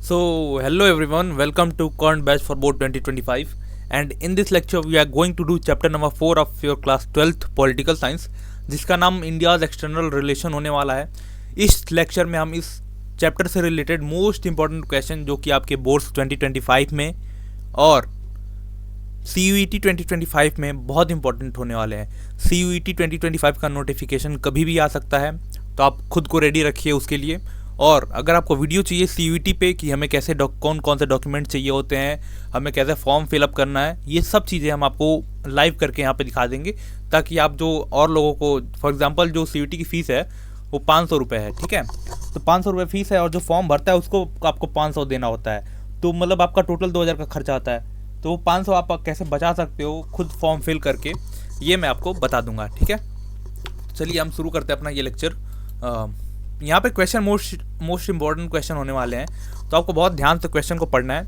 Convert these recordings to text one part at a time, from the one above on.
So, hello everyone, welcome to Current Batch for Board 2025. And in this lecture, we are going to do chapter number 4 of your class 12th Political Science, जिसका नाम India's external relation होने वाला है। इस lecture में हम इस chapter से रिलेटेड मोस्ट इंपॉर्टेंट क्वेश्चन जो कि आपके बोर्ड्स 2025 में और CUET 2025 में बहुत इंपॉर्टेंट होने वाले हैं। CUET 2025 का नोटिफिकेशन कभी भी आ सकता है, तो आप खुद को रेडी रखिए उसके लिए। और अगर आपको वीडियो चाहिए CUET पे कि हमें कैसे कौन कौन से डॉक्यूमेंट चाहिए होते हैं, हमें कैसे फॉर्म फिलअप करना है, ये सब चीज़ें हम आपको लाइव करके यहाँ पे दिखा देंगे, ताकि आप जो और लोगों को, फॉर एग्जांपल जो CUET की फ़ीस है वो 500 रुपये है, ठीक है। तो 500 रुपये फ़ीस है और जो फॉर्म भरता है उसको आपको 500 देना होता है, तो मतलब आपका टोटल 2000 का खर्चा आता है। तो वो 500 आप कैसे बचा सकते हो खुद फॉर्म फिल करके, ये मैं आपको बता दूंगा, ठीक है। चलिए हम शुरू करते हैं अपना ये लेक्चर। यहाँ पे क्वेश्चन मोस्ट इम्पॉर्टेंट क्वेश्चन होने वाले हैं, तो आपको बहुत ध्यान से क्वेश्चन को पढ़ना है,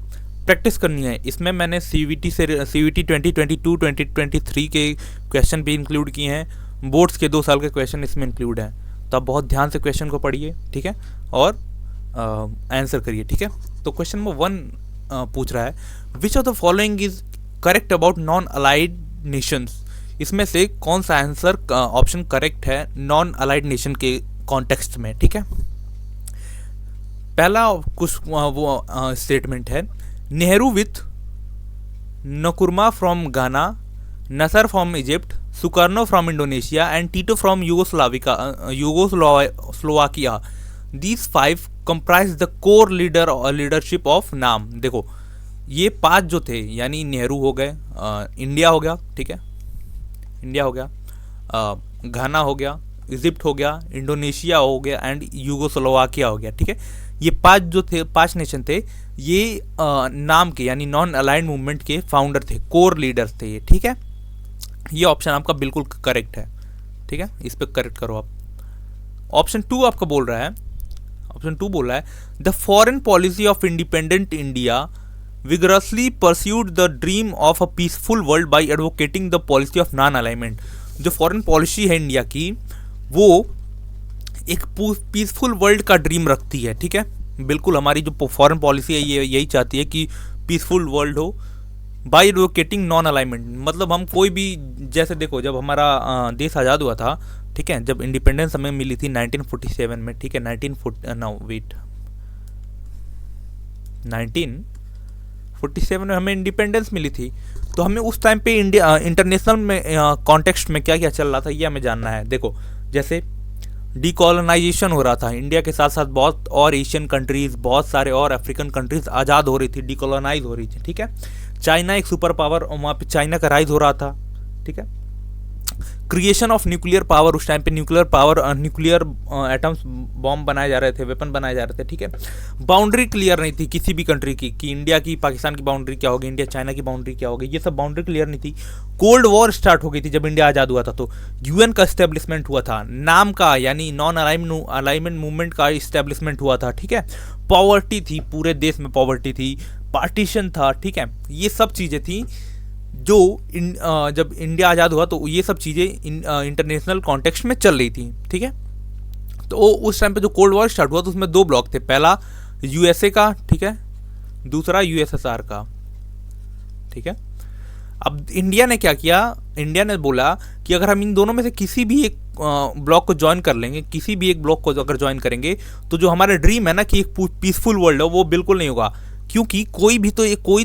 प्रैक्टिस करनी है। इसमें मैंने CUET 2022-2023 के क्वेश्चन भी इंक्लूड किए हैं, बोर्ड्स के 2 साल के क्वेश्चन इसमें इंक्लूड हैं। तो आप बहुत ध्यान से क्वेश्चन को पढ़िए, ठीक है, और आंसर करिए, ठीक है। तो क्वेश्चन नंबर 1 पूछ रहा है, विच of the following is correct about non allied Nations. इसमें से कौन सा आंसर ऑप्शन करेक्ट है नॉन अलाइड नेशन के कॉन्टेक्स्ट में, ठीक है। पहला कुछ वो स्टेटमेंट है, Nehru with Nkrumah from Ghana, Nasser from Egypt, Sukarno from Indonesia and Tito from Yugoslavia, these 5 comprise the core leadership of NAM. देखो ये 5 जो थे, यानी नेहरू हो गए, इंडिया हो गया, ठीक है, इंडिया हो गया, घाना हो गया, इजिप्ट हो गया, इंडोनेशिया हो गया एंड यूगोस्लोवाकिया हो गया, ठीक है। ये 5 जो थे, 5 नेशन थे, ये नाम के यानी नॉन अलाइंड मूवमेंट के फाउंडर थे, कोर लीडर्स थे ये, ठीक है। ये ऑप्शन आपका बिल्कुल करेक्ट है, ठीक है, इस पर करेक्ट करो आप। ऑप्शन 2 आपका बोल रहा है, ऑप्शन 2 बोल रहा है, the foreign policy of independent India vigorously pursued the dream of a peaceful world by advocating the policy of non alignment. जो फॉरेन पॉलिसी है इंडिया की, वो एक पीसफुल वर्ल्ड का ड्रीम रखती है, ठीक है। बिल्कुल हमारी जो फॉरेन पॉलिसी है ये यही चाहती है कि पीसफुल वर्ल्ड हो बाई एडवोकेटिंग नॉन अलाइनमेंट। मतलब हम कोई भी, जैसे देखो जब हमारा देश आज़ाद हुआ था, ठीक है, जब इंडिपेंडेंस हमें मिली थी 1947 में, ठीक है, 1947 में हमें इंडिपेंडेंस मिली थी। तो हमें उस टाइम पे इंडिया इंटरनेशनल में कॉन्टेक्स्ट में क्या क्या चल रहा था ये हमें जानना है। देखो जैसे डीकॉलोनाइजेशन हो रहा था, इंडिया के साथ साथ बहुत और एशियन कंट्रीज़, बहुत सारे और अफ्रीकन कंट्रीज़ आज़ाद हो रही थी, डीकॉलोनाइज हो रही थी, ठीक है। चाइना एक सुपर पावर, वहाँ पे चाइना का राइज हो रहा था, ठीक है। क्रिएशन ऑफ न्यूक्लियर पावर, उस टाइम पे nuclear power, nuclear atoms bomb बनाए जा रहे थे, वेपन बनाए जा रहे थे, ठीक है। बाउंड्री क्लियर नहीं थी किसी भी कंट्री की, कि इंडिया की पाकिस्तान की बाउंड्री क्या होगी, इंडिया चाइना की बाउंड्री क्या होगी, ये सब बाउंड्री क्लियर नहीं थी। कोल्ड वॉर स्टार्ट हो गई थी जब इंडिया आज़ाद हुआ था। तो UN का इस्टेब्लिशमेंट हुआ था, नाम का यानी नॉन अलाइनमेंट मूवमेंट का इस्टेब्लिशमेंट हुआ था, ठीक है। पॉवर्टी थी, पूरे देश में पॉवर्टी थी, पार्टीशन था, ठीक है। ये सब चीज़ें थी जो जब इंडिया आज़ाद हुआ तो ये सब चीज़ें इंटरनेशनल कॉन्टेक्स्ट में चल रही थी, ठीक है। तो उस टाइम पे जो कोल्ड वॉर स्टार्ट हुआ तो उसमें 2 ब्लॉक थे, पहला USA का, ठीक है, दूसरा USSR का, ठीक है। अब इंडिया ने क्या किया, इंडिया ने बोला कि अगर हम इन दोनों में से किसी भी एक ब्लॉक को ज्वाइन कर लेंगे, किसी भी एक ब्लॉक को अगर ज्वाइन करेंगे, तो जो हमारा ड्रीम है ना कि एक पीसफुल वर्ल्ड है, वो बिल्कुल नहीं होगा। क्योंकि कोई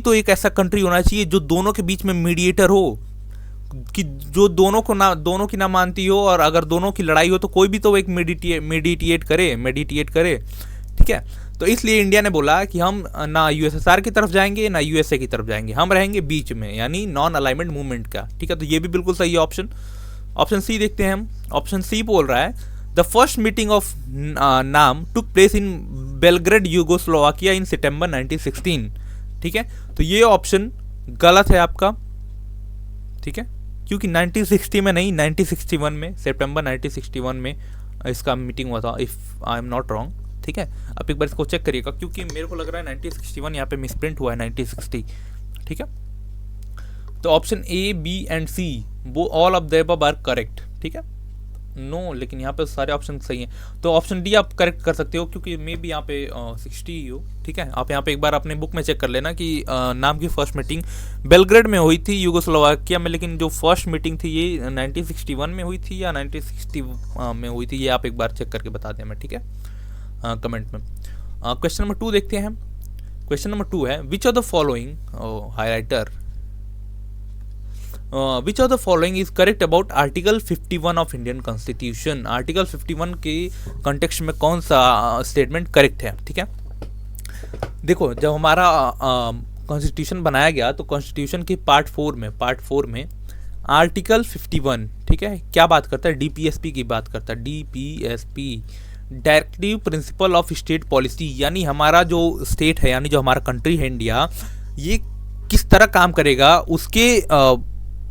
तो एक ऐसा कंट्री होना चाहिए जो दोनों के बीच में मीडिएटर हो, कि जो दोनों की ना मानती हो, और अगर दोनों की लड़ाई हो तो कोई भी तो एक मेडिटेट करे, ठीक है। तो इसलिए इंडिया ने बोला कि हम ना USSR की तरफ जाएंगे ना USA की तरफ जाएंगे, हम रहेंगे बीच में, यानी नॉन अलाइनमेंट मूवमेंट का, ठीक है। तो ये भी बिल्कुल सही है ऑप्शन। ऑप्शन C देखते हैं हम। ऑप्शन C बोल रहा है, द फर्स्ट मीटिंग ऑफ नाम took place in Belgrade Yugoslavia इन सितंबर 1916, ठीक है। तो ये ऑप्शन गलत है आपका, ठीक है, क्योंकि 1960 में नहीं, 1961 में, सितंबर 1961 में इसका मीटिंग हुआ था, if I am not wrong, ठीक है। आप एक बार इसको चेक करिएगा, क्योंकि मेरे को लग रहा है 1961 यहाँ पे मिसप्रिंट हुआ है 1960, ठीक है। तो option A, B and C वो all of the above are correct, ठीक है। नो, लेकिन यहाँ पे सारे ऑप्शन सही हैं, तो ऑप्शन डी आप करेक्ट कर सकते हो, क्योंकि मे बी यहाँ पे 60 ही हो। ठीक है, आप यहाँ पे एक बार अपने बुक में चेक कर लेना कि नाम की फर्स्ट मीटिंग बेलग्रेड में हुई थी यूगोस्लोवाकिया में, लेकिन जो फर्स्ट मीटिंग थी ये 1961 में हुई थी या 1960 में हुई थी, ये आप एक बार चेक करके बता दें हमें। ठीक है, कमेंट में। क्वेश्चन नंबर 2 देखते हैं। क्वेश्चन नंबर 2 है, विच of the following highlighter which of the following is correct about article 51 of Indian constitution. Article 51 के कॉन्टेक्स्ट में कौन सा स्टेटमेंट करेक्ट है। ठीक है, देखो जब हमारा कॉन्स्टिट्यूशन बनाया गया तो कॉन्स्टिट्यूशन के पार्ट 4 में आर्टिकल 51, ठीक है, क्या बात करता है, डीपीएसपी की बात करता है। DPSP directive principle of state policy, यानी हमारा जो स्टेट है, यानी जो हमारा कंट्री है इंडिया, ये किस तरह काम करेगा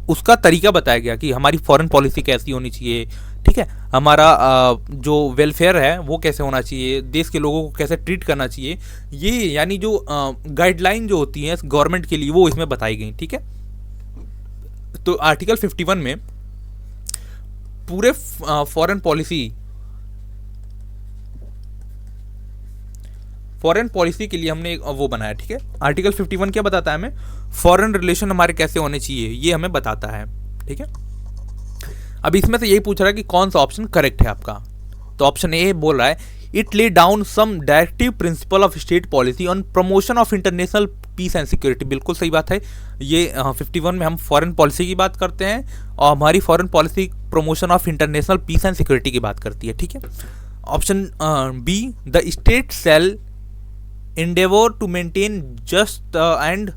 उसका तरीका बताया गया कि हमारी फॉरेन पॉलिसी कैसी होनी चाहिए। ठीक है, हमारा जो वेलफेयर है वो कैसे होना चाहिए, देश के लोगों को कैसे ट्रीट करना चाहिए, ये यानी जो गाइडलाइन जो होती है गवर्नमेंट के लिए वो इसमें बताई गई। ठीक है, तो आर्टिकल 51 में पूरे फॉरेन पॉलिसी के लिए हमने एक वो बनाया। ठीक है, आर्टिकल 51 क्या बताता है हमें, फॉरेन रिलेशन हमारे कैसे होने चाहिए ये हमें बताता है। ठीक है, अब इसमें से यही पूछ रहा है कि कौन सा ऑप्शन करेक्ट है आपका, तो ऑप्शन ए बोल रहा है it lay down some directive principle of state policy on promotion of international peace and security. बिल्कुल सही बात है, ये 51 में हम फॉरेन पॉलिसी की बात करते हैं और हमारी foreign policy promotion of international peace and security की बात करती है। ठीक है, option B the state shall endeavor to maintain just and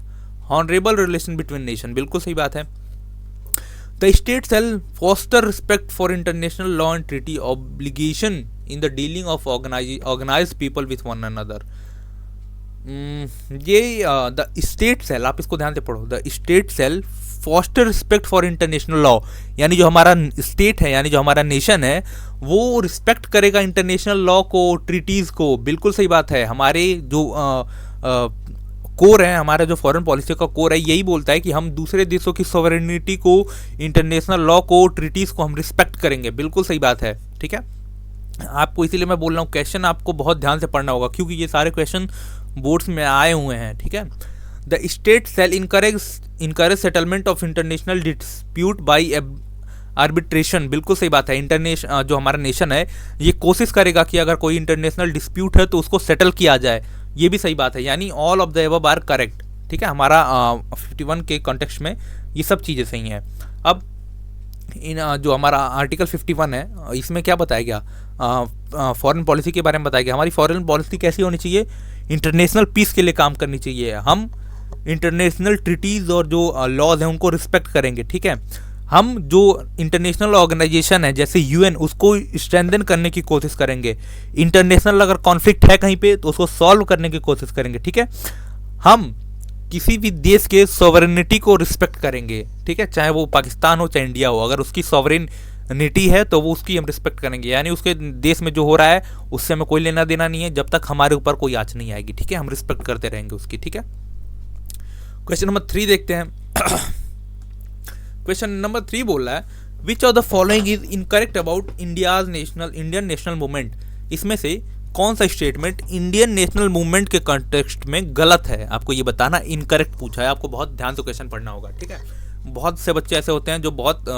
honorable relation between nation। बिल्कुल सही बात है। The state shall foster respect for international law and treaty obligation in the dealing of organized people with one another। ये the state shall, आप इसको ध्यान से पढ़ो, the state shall foster respect for international law, यानी जो हमारा state है, यानी जो हमारा नेशन है, वो रिस्पेक्ट करेगा इंटरनेशनल लॉ को, ट्रीटीज़ को। बिल्कुल सही बात है, हमारे जो कोर है, हमारा जो फॉरेन पॉलिसी का कोर है, यही बोलता है कि हम दूसरे देशों की सॉवरेनिटी को, इंटरनेशनल लॉ को, ट्रीटीज़ को हम रिस्पेक्ट करेंगे। बिल्कुल सही बात है। ठीक है, आपको इसीलिए मैं बोल रहा हूँ क्वेश्चन आपको बहुत ध्यान से पढ़ना होगा, क्योंकि ये सारे क्वेश्चन बोर्ड्स में आए हुए हैं। ठीक है, the state shall encourage settlement of international dispute by arbitration. बिल्कुल सही बात है, जो हमारा नेशन है ये कोशिश करेगा कि अगर कोई इंटरनेशनल डिस्प्यूट है तो उसको सेटल किया जाए। ये भी सही बात है, यानी all of the above are correct. ठीक है, हमारा 51 के कॉन्टेक्स्ट में ये सब चीज़ें सही हैं। अब जो हमारा आर्टिकल 51 है इसमें क्या बताया गया, फॉरेन पॉलिसी के बारे में बताया गया। हमारी फॉरेन पॉलिसी कैसी होनी चाहिए, इंटरनेशनल पीस के लिए काम करनी चाहिए, हम इंटरनेशनल ट्रीटीज़ और जो लॉज हैं उनको रिस्पेक्ट करेंगे। ठीक है, हम जो इंटरनेशनल ऑर्गेनाइजेशन है जैसे यूएन, उसको स्ट्रेंथन करने की कोशिश करेंगे। इंटरनेशनल अगर कॉन्फ्लिक्ट है कहीं पे तो उसको सॉल्व करने की कोशिश करेंगे। ठीक है, हम किसी भी देश के सॉवरेनिटी को रिस्पेक्ट करेंगे। ठीक है, चाहे वो पाकिस्तान हो चाहे इंडिया हो, अगर उसकी सॉवरेनिटी है तो वो उसकी हम रिस्पेक्ट करेंगे, यानी उसके देश में जो हो रहा है उससे हमें कोई लेना देना नहीं है जब तक हमारे ऊपर कोई आँच नहीं आएगी। ठीक है, हम रिस्पेक्ट करते रहेंगे उसकी। ठीक है, क्वेश्चन नंबर 3 देखते हैं। क्वेश्चन नंबर 3 बोल रहा है विच of the following is incorrect about Indian national movement. इसमें से कौन सा स्टेटमेंट इंडियन नेशनल मूवमेंट के कॉन्टेक्स्ट में गलत है, आपको ये बताना। इनकरेक्ट पूछा है, आपको बहुत ध्यान से क्वेश्चन पढ़ना होगा। ठीक है, बहुत से बच्चे ऐसे होते हैं जो बहुत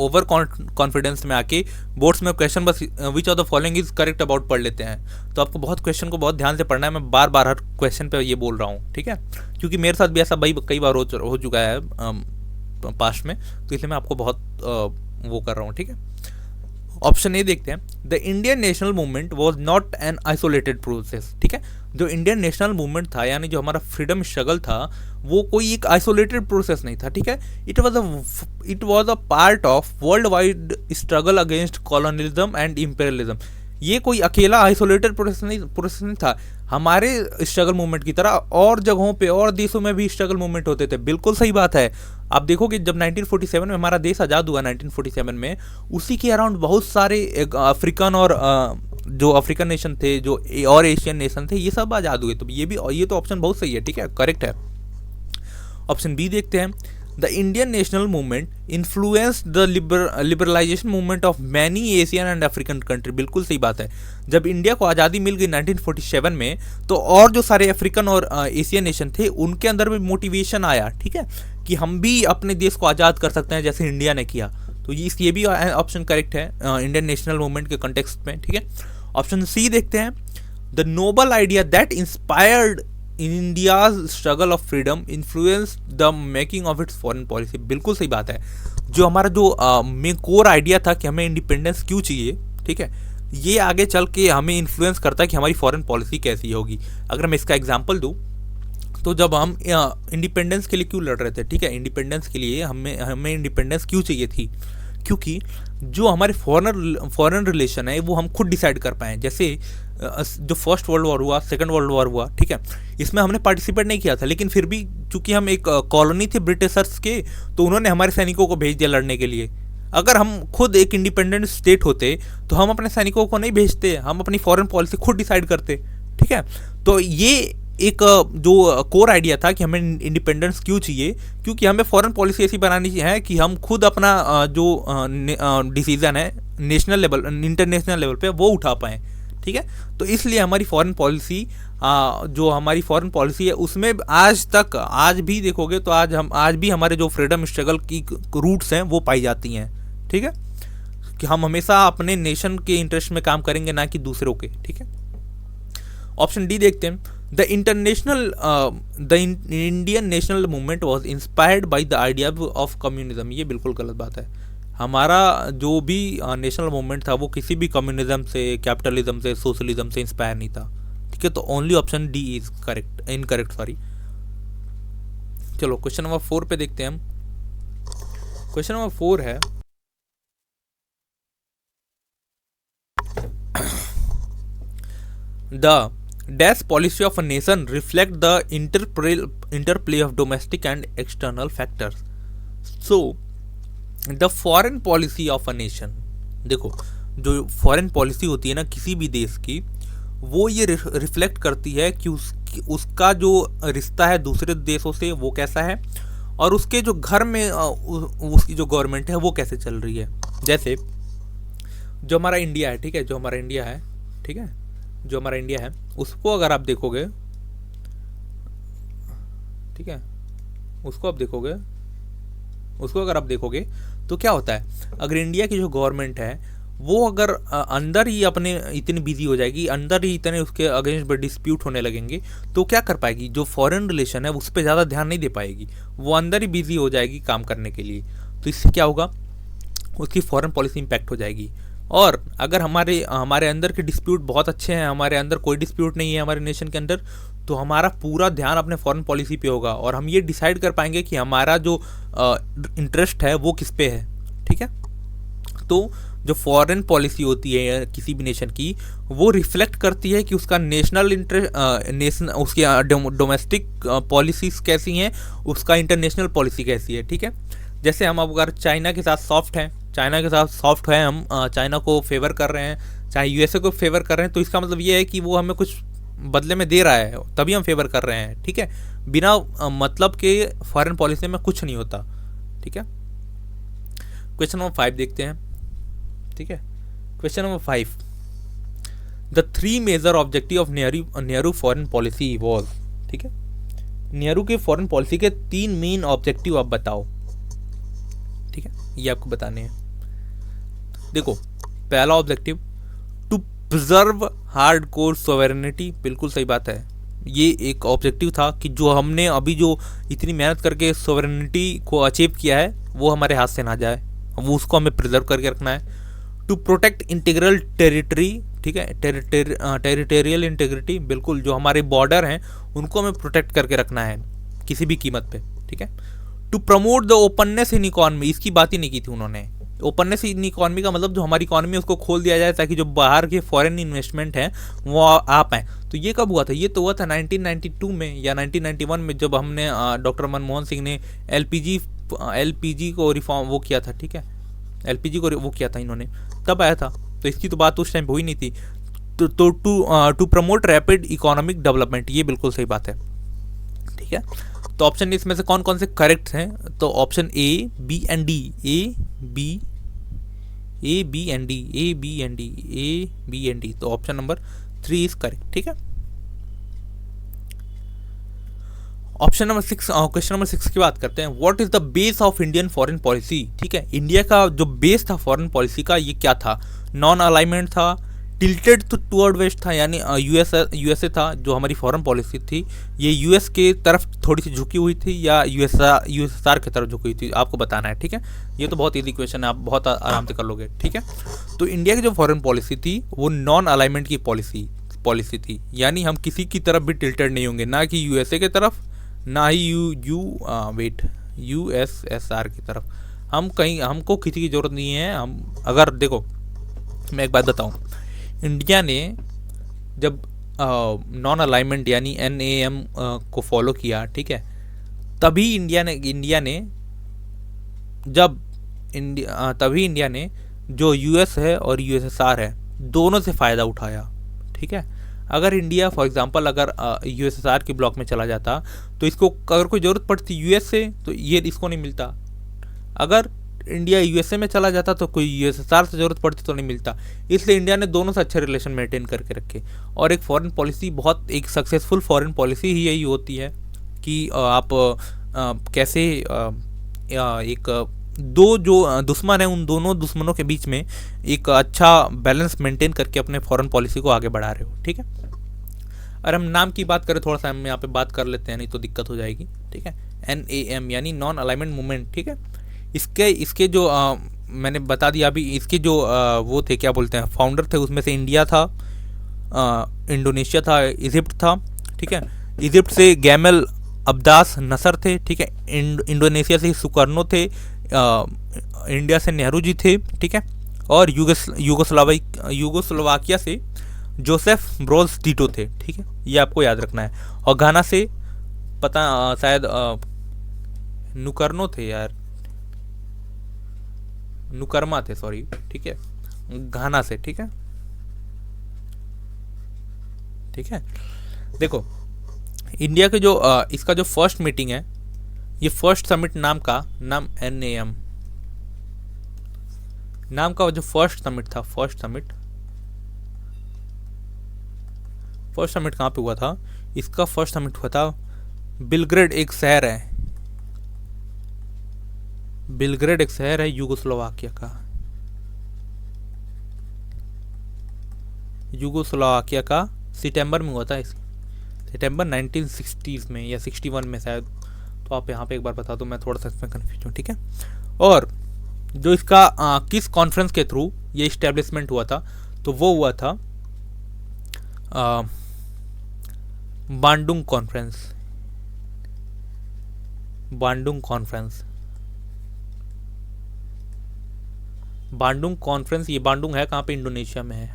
ओवर कॉन्फिडेंस में आके बोर्ड्स में क्वेश्चन बस विच of the following is correct about पढ़ लेते हैं। तो आपको बहुत क्वेश्चन को बहुत ध्यान से पढ़ना है, मैं बार बार हर क्वेश्चन पे ये बोल रहा हूँ। ठीक है, क्योंकि मेरे साथ भी ऐसा कई बार हो चुका है पास्ट में, तो इसलिए मैं आपको बहुत वो कर रहा हूँ। ठीक है, ऑप्शन ए देखते हैं, the Indian national movement was not an isolated process. ठीक है, जो इंडियन नेशनल मूवमेंट था, यानी जो हमारा फ्रीडम स्ट्रगल था, वो कोई एक आइसोलेटेड प्रोसेस नहीं था। ठीक है, it was a part of world wide struggle against colonialism and imperialism. ये कोई अकेला आइसोलेटेड प्रोसेस नहीं था, हमारे स्ट्रगल मूवमेंट की तरह और जगहों पे और देशों में भी स्ट्रगल मूवमेंट होते थे। बिल्कुल सही बात है, आप देखो कि जब 1947 में हमारा देश आज़ाद हुआ, 1947 में, उसी के अराउंड बहुत सारे अफ्रीकन और जो अफ्रीकन नेशन थे, जो और एशियन नेशन थे, ये सब आज़ाद हुए। तो ये तो ऑप्शन बहुत सही है। ठीक है, करेक्ट है। ऑप्शन बी देखते हैं, the Indian national movement influence the liberalization movement of many Asian and African country. बिल्कुल सही बात है। जब इंडिया को आज़ादी मिल गई 1947 में, तो और जो सारे अफ्रीकन और एशियन नेशन थे उनके अंदर भी मोटिवेशन आया, ठीक है, कि हम भी अपने देश को आज़ाद कर सकते हैं जैसे इंडिया ने किया। तो ये भी ऑप्शन करेक्ट है इंडियन नेशनल मूवमेंट के कंटेक्स्ट में, ठीक है। ऑप्शन सी देखते हैं, the noble idea that inspired in India's struggle of freedom influence the making of its foreign policy. बिल्कुल सही बात है। जो हमारा जो मेन कोर आइडिया था कि हमें इंडिपेंडेंस क्यों चाहिए, ठीक है, ये आगे चल के हमें इन्फ्लुएंस करता है कि हमारी फॉरेन पॉलिसी कैसी होगी। अगर मैं इसका एग्जांपल दूं, तो जब हम इंडिपेंडेंस के लिए क्यों लड़ रहे थे, ठीक है, इंडिपेंडेंस के लिए हमें इंडिपेंडेंस क्यों चाहिए थी, क्योंकि जो हमारे फॉरेन रिलेशन है वो हम खुद डिसाइड कर पाएँ। जैसे जो फर्स्ट वर्ल्ड वॉर हुआ, सेकंड वर्ल्ड वॉर हुआ, ठीक है, इसमें हमने पार्टिसिपेट नहीं किया था, लेकिन फिर भी चूंकि हम एक कॉलोनी थे ब्रिटिशर्स के, तो उन्होंने हमारे सैनिकों को भेज दिया लड़ने के लिए। अगर हम खुद एक इंडिपेंडेंट स्टेट होते तो हम अपने सैनिकों को नहीं भेजते, हम अपनी फॉरेन पॉलिसी खुद डिसाइड करते, ठीक है। तो ये एक जो कोर आइडिया था कि हमें इंडिपेंडेंस क्यों चाहिए, क्योंकि हमें फॉरेन पॉलिसी ऐसी बनानी है कि हम खुद अपना जो डिसीजन है नेशनल लेवल, इंटरनेशनल लेवल पे वो उठा पाएँ, ठीक है। तो इसलिए हमारी फॉरेन पॉलिसी, जो हमारी फॉरेन पॉलिसी है उसमें आज भी देखोगे तो आज भी हमारे जो फ्रीडम स्ट्रगल की रूट्स हैं वो पाई जाती हैं, ठीक है, कि हम हमेशा अपने नेशन के इंटरेस्ट में काम करेंगे, ना कि दूसरों के, ठीक है। ऑप्शन डी देखते हैं, the Indian national movement was inspired by the idea of communism. ये बिल्कुल गलत बात है। हमारा जो भी नेशनल मूवमेंट था वो किसी भी कम्युनिज्म से, कैपिटलिज्म से, सोशलिज्म से इंस्पायर नहीं था, ठीक है। तो only option D is correct, incorrect, sorry. चलो क्वेश्चन नंबर 4 पे देखते हैं हम। क्वेश्चन नंबर 4 है, the dash policy of a nation reflect the interplay of domestic and external factors. So the foreign policy of a nation, देखो जो foreign policy होती है ना किसी भी देश की, वो ये रिफ्लेक्ट करती है कि उसका जो रिश्ता है दूसरे देशों से वो कैसा है, और उसके जो घर में उसकी जो गवर्नमेंट है वो कैसे चल रही है। जैसे जो हमारा इंडिया है, ठीक है, जो हमारा इंडिया है, ठीक है, जो हमारा इंडिया है उसको अगर आप देखोगे, ठीक है, उसको अगर आप देखोगे तो क्या होता है, अगर इंडिया की जो गवर्नमेंट है वो अगर अंदर ही अपने इतनी बिजी हो जाएगी, अंदर ही इतने उसके अगेंस्ट डिस्प्यूट होने लगेंगे, तो क्या कर पाएगी, जो फॉरेन रिलेशन है उस पर ज़्यादा ध्यान नहीं दे पाएगी, वो अंदर ही बिजी हो जाएगी काम करने के लिए। तो इससे क्या होगा, उसकी फॉरेन पॉलिसी इम्पैक्ट हो जाएगी। और अगर हमारे अंदर के डिस्प्यूट बहुत अच्छे हैं, हमारे अंदर कोई डिस्प्यूट नहीं है हमारे नेशन के अंदर, तो हमारा पूरा ध्यान अपने फॉरेन पॉलिसी पे होगा और हम ये डिसाइड कर पाएंगे कि हमारा जो इंटरेस्ट है वो किस पे है, ठीक है। तो जो फॉरेन पॉलिसी होती है किसी भी नेशन की, वो रिफ्लेक्ट करती है कि उसका नेशनल इंटरेस्ट, उसकी डोमेस्टिक पॉलिसीज कैसी हैं, उसका इंटरनेशनल पॉलिसी कैसी है, ठीक है। जैसे हम अगर चाइना के साथ सॉफ्ट हैं, हम चाइना को फेवर कर रहे हैं, चाहे यूएसए को फेवर कर रहे हैं, तो इसका मतलब ये है कि वो हमें कुछ बदले में दे रहा है, तभी हम फेवर कर रहे हैं, ठीक है। बिना मतलब के फॉरेन पॉलिसी में कुछ नहीं होता, ठीक है। क्वेश्चन नंबर 5 देखते हैं, ठीक है। Question number 5, the 3 major objective of Nehru foreign policy was, ठीक है। नेहरू के फॉरेन पॉलिसी के 3 मेन ऑब्जेक्टिव आप बताओ, ठीक है, ये आपको बताने हैं। देखो पहला objective, to preserve hard core sovereignty. बिल्कुल सही बात है, ये एक ऑब्जेक्टिव था कि जो हमने अभी जो इतनी मेहनत करके सोवेरेनिटी को अचीव किया है वो हमारे हाथ से ना जाए, वो उसको हमें प्रिजर्व करके रखना है। टू प्रोटेक्ट इंटीग्रल टेरिटरी, ठीक है, टेरिटोरियल इंटीग्रिटी, बिल्कुल जो हमारे बॉर्डर हैं उनको हमें प्रोटेक्ट करके रखना है किसी भी कीमत पे, ठीक है। To promote the openness in economy, इसकी बात ही नहीं की थी उन्होंने। ओपननेस इन इकॉनमी का मतलब जो हमारी इकॉनमी है उसको खोल दिया जाए ताकि जो बाहर के फॉरेन इन्वेस्टमेंट हैं वो आ पाएँ। तो ये कब हुआ था, ये तो हुआ था 1992 में या 1991 में, जब हमने डॉक्टर मनमोहन सिंह ने एलपीजी को रिफॉर्म वो किया था, ठीक है, एलपीजी को वो किया था इन्होंने, तब आया था। तो इसकी तो बात उस टाइम हुई नहीं थी। To promote rapid economic development, ये बिल्कुल सही बात है, ठीक है। तो ऑप्शन इसमें से कौन कौन से करेक्ट हैं? तो option A, B and D, A B and D, A B and D. तो ऑप्शन नंबर 3 इज करेक्ट। ठीक है। ऑप्शन नंबर 6, क्वेश्चन नंबर 6 की बात करते हैं। What is the base of Indian foreign policy? ठीक है, इंडिया का जो बेस था फॉरेन पॉलिसी का, ये क्या था? नॉन अलाइनमेंट था, टिल्टेड टुवर्ड वेस्ट था, यानी यूएसए था। जो हमारी फॉरेन पॉलिसी थी ये यूएस के तरफ थोड़ी सी झुकी हुई थी या यूएसएसआर की तरफ झुकी हुई थी, आपको बताना है। ठीक है, ये तो बहुत इजी क्वेश्चन है, आप बहुत आराम से कर लोगे। ठीक है, तो इंडिया की जो फॉरेन पॉलिसी थी वो नॉन अलाइनमेंट की पॉलिसी थी, यानी हम किसी की तरफ भी टिल्टेड नहीं होंगे, ना कि यूएसए की तरफ, ना ही यूएसएसआर की तरफ। हमको किसी की ज़रूरत नहीं है। हम अगर देखो, मैं एक बात बताऊं, इंडिया ने जब नॉन अलाइनमेंट यानी NAM को फॉलो किया, ठीक है, तभी इंडिया ने जो यूएस है और यूएसएसआर है दोनों से फ़ायदा उठाया। ठीक है, अगर इंडिया फॉर एग्जांपल अगर यूएसएसआर के ब्लॉक में चला जाता तो इसको अगर कोई ज़रूरत पड़ती यूएस से तो ये इसको नहीं मिलता। अगर इंडिया यूएसए में चला जाता तो कोई यूएसएसआर से ज़रूरत पड़ती तो नहीं मिलता। इसलिए इंडिया ने दोनों से अच्छे रिलेशन मेंटेन करके रखे। और एक फॉरेन पॉलिसी, बहुत एक सक्सेसफुल फॉरेन पॉलिसी ही यही होती है कि आप कैसे एक दो जो दुश्मन है उन दोनों दुश्मनों के बीच में एक अच्छा बैलेंस मेंटेन करके अपने फॉरेन पॉलिसी को आगे बढ़ा रहे हो। ठीक है, अगर हम नाम की बात करें, थोड़ा सा हम यहाँ पे बात कर लेते हैं, नहीं तो दिक्कत हो जाएगी। ठीक है, NAM यानी नॉन अलाइनमेंट मूवमेंट। ठीक है, इसके जो मैंने बता दिया अभी, इसके जो वो थे, क्या बोलते हैं, फाउंडर थे, उसमें से इंडिया था, इंडोनेशिया था, इजिप्ट था। ठीक है, इजिप्ट से गैमल अब्बास नसर थे। ठीक है, इंडोनेशिया से सुकर्नो थे, इंडिया से नेहरू जी थे। ठीक है, और यूगोस्लोवाकिया से जोसेफ ब्रोज टीटो थे। ठीक है, ये आपको याद रखना है। और घाना से शायद नुकर्नो थे यार, नुकर्मा थे, सॉरी। ठीक है, घाना से। ठीक है, देखो इंडिया के जो इसका जो फर्स्ट मीटिंग है, ये फर्स्ट समिट नाम NAM नाम का जो फर्स्ट समिट था, फर्स्ट समिट कहाँ पे हुआ था? इसका फर्स्ट समिट हुआ था बेलग्रेड, एक शहर है यूगोस्लोवाकिया का। सितंबर में हुआ था, सितंबर 1960s में या 61 में शायद। तो आप यहाँ पे एक बार बता दो, मैं थोड़ा सा इसमें कन्फ्यूज हूँ। ठीक है, और जो इसका किस कॉन्फ्रेंस के थ्रू ये इस्टेब्लिशमेंट हुआ था, तो वो हुआ था बांडुंग कॉन्फ्रेंस। ये बांडुंग है कहाँ पे? इंडोनेशिया में है।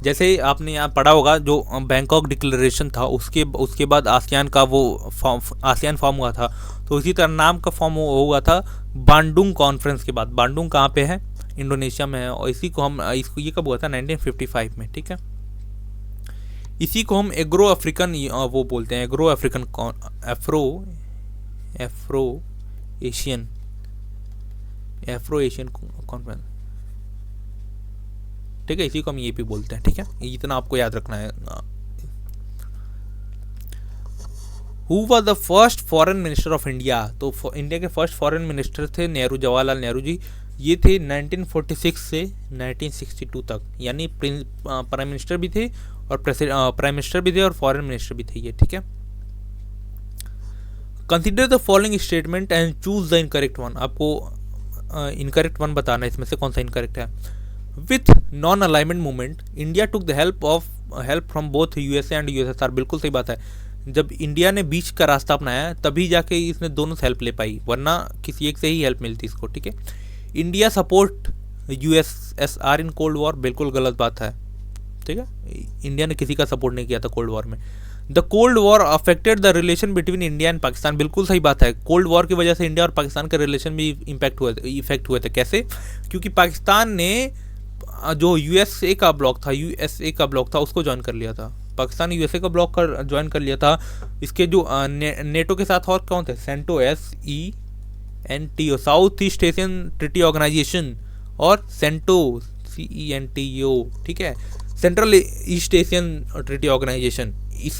जैसे आपने यहाँ पढ़ा होगा, जो बैंकॉक डिक्लेरेशन था उसके बाद आसियान का वो आसियान फॉर्म हुआ था, तो इसी तरह नाम का फॉर्म हुआ था बांडुंग कॉन्फ्रेंस के बाद। बांडुंग कहाँ पे है? इंडोनेशिया में है। और ये कब हुआ था? 1955 में। ठीक है, इसी को हम एग्रो अफ्रीकन वो बोलते हैं, एफ्रो एशियन कॉन्फ्रेंस। ठीक है, इसी को हम ये भी बोलते हैं। ठीक है, इतना आपको याद रखना है। Who was the first foreign minister of India? तो इंडिया के फर्स्ट फॉरेन मिनिस्टर थे जवाहरलाल नेहरू जी। ये थे 1946 से 1962 तक, यानी प्राइम मिनिस्टर भी थे और फॉरेन मिनिस्टर भी थे ये। ठीक है, consider the following statement and choose the incorrect one. आपको इनकरेक्ट वन बताना है इसमें से कौन सा इनकरेक्ट है। With non alignment movement India took the help from both USA and USSR. बिल्कुल सही बात है, जब इंडिया ने बीच का रास्ता अपनाया तभी जाके इसने दोनों से हेल्प ले पाई, वरना किसी एक से ही हेल्प मिलती इसको। ठीक है, India support USSR in cold war. बिल्कुल गलत बात है। ठीक है, इंडिया ने किसी का सपोर्ट नहीं किया था कोल्ड वॉर में। The cold war affected the relation between India and Pakistan. बिल्कुल सही बात है, कोल्ड वॉर की वजह से इंडिया और पाकिस्तान के रिलेशन भी इफेक्ट हुए थे। कैसे? क्योंकि पाकिस्तान ने जो यूएसए का ब्लॉक था उसको ज्वाइन कर लिया था। पाकिस्तान यूएसए का ब्लॉक कर ज्वाइन कर लिया था। इसके जो नेटो के साथ और कौन थे, SEATO SENTO South East Asian treaty organisation और सेंटो CENTO, ठीक है, central east Asian treaty organisation,